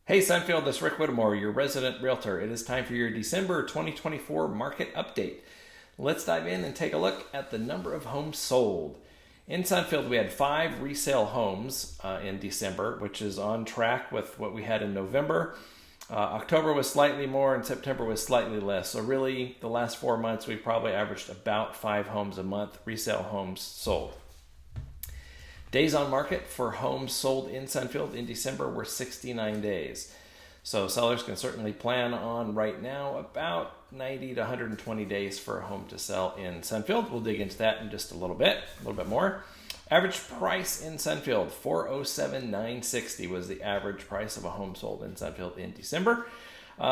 Hey Sunfield, this is Rick Whittemore, your resident realtor. It is time for your December 2024 market update. Let's dive in and take a look at the number of homes sold. In Sunfield, we had 5 resale homes in December, which is on track with what we had in November. October was slightly more and September was slightly less. So really, the last 4 months, we've probably averaged about 5 homes a month, resale homes sold. Days on market for homes sold in Sunfield in December were 69 days. So sellers can certainly plan on right now about 90 to 120 days for a home to sell in Sunfield. We'll dig into that in just a little bit more. Average price in Sunfield, $407,960 was the average price of a home sold in Sunfield in December.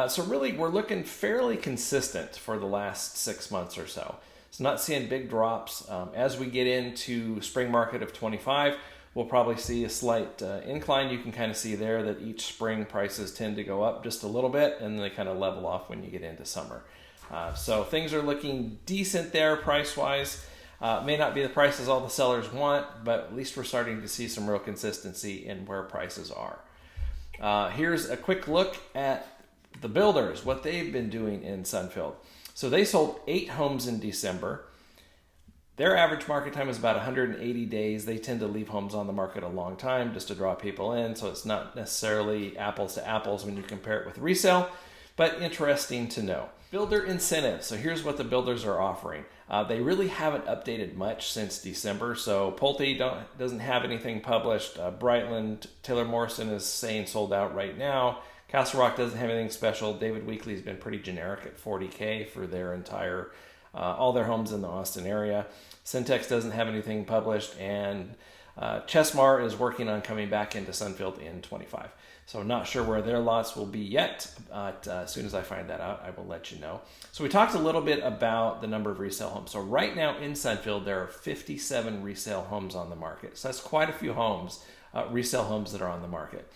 So really, we're looking fairly consistent for the last 6 months or so. So not seeing big drops. As we get into spring market of 25, we'll probably see a slight incline. You can kind of see there that each spring prices tend to go up just a little bit and they kind of level off when you get into summer. So things are looking decent there price-wise. May not be the prices all the sellers want, but at least we're starting to see some real consistency in where prices are. Here's a quick look at the builders, what they've been doing in Sunfield. So they sold 8 homes in December. Their average market time is about 180 days. They tend to leave homes on the market a long time just to draw people in, so it's not necessarily apples to apples when you compare it with resale, but interesting to know. Builder incentives. So here's what the builders are offering. They really haven't updated much since December. So Pulte doesn't have anything published. Brightland, Taylor Morrison is saying sold out right now. Castle Rock doesn't have anything special. David Weekley's been pretty generic at $40K for their entire, all their homes in the Austin area. Syntex doesn't have anything published, and Chesmar is working on coming back into Sunfield in 25. So not sure where their lots will be yet, but as soon as I find that out, I will let you know. So we talked a little bit about the number of resale homes. So right now in Sunfield, there are 57 resale homes on the market. So that's quite a few homes, resale homes that are on the market.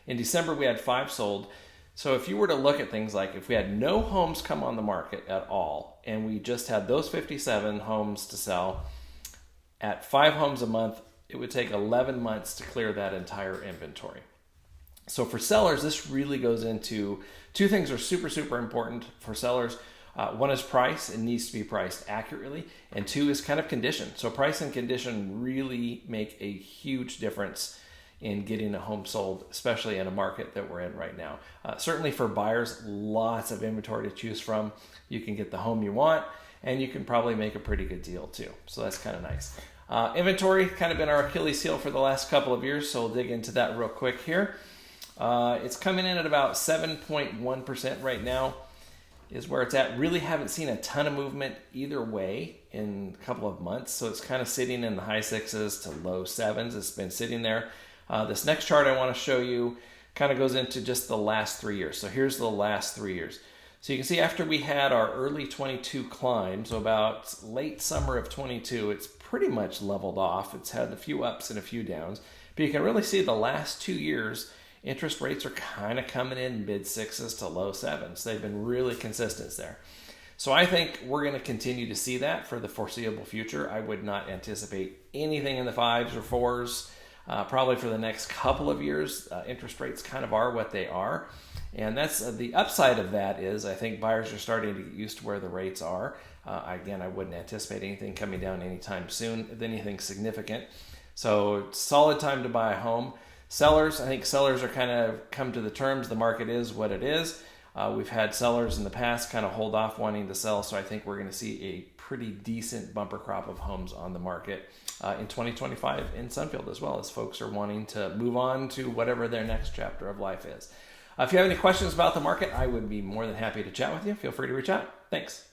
In December, we had 5 sold. So if you were to look at things like if we had no homes come on the market at all, and we just had those 57 homes to sell at 5 homes a month, it would take 11 months to clear that entire inventory. So for sellers, this really goes into 2 things are super important for sellers. One is price. It needs to be priced accurately. And 2 is kind of condition. So price and condition really make a huge difference in getting a home sold, especially in a market that we're in right now. Certainly for buyers, lots of inventory to choose from. You can get the home you want, and you can probably make a pretty good deal too. So that's kind of nice. Inventory kind of been our Achilles heel for the last couple of years, so we'll dig into that real quick here. It's coming in at about 7.1% right now is where it's at. Really haven't seen a ton of movement either way in a couple of months, so it's kind of sitting in the high 6s to low 7s. It's been sitting there. This next chart I want to show you kind of goes into just the last 3 years. So here's the last 3 years. So you can see after we had our early 22 climb, so about late summer of 22, it's pretty much leveled off. It's had a few ups and a few downs. But you can really see the last 2 years, interest rates are kind of coming in mid 6s to low 7s. They've been really consistent there. So I think we're going to continue to see that for the foreseeable future. I would not anticipate anything in the 5s or 4s. Probably for the next couple of years. Interest rates kind of are what they are. And that's the upside of that is I think buyers are starting to get used to where the rates are. Again, I wouldn't anticipate anything coming down anytime soon, anything significant. So solid time to buy a home. Sellers, I think sellers are kind of come to the terms. The market is what it is. We've had sellers in the past kind of hold off wanting to sell. So I think we're going to see a pretty decent bumper crop of homes on the market in 2025 in Sunfield, as well as folks are wanting to move on to whatever their next chapter of life is. If you have any questions about the market, I would be more than happy to chat with you. Feel free to reach out. Thanks.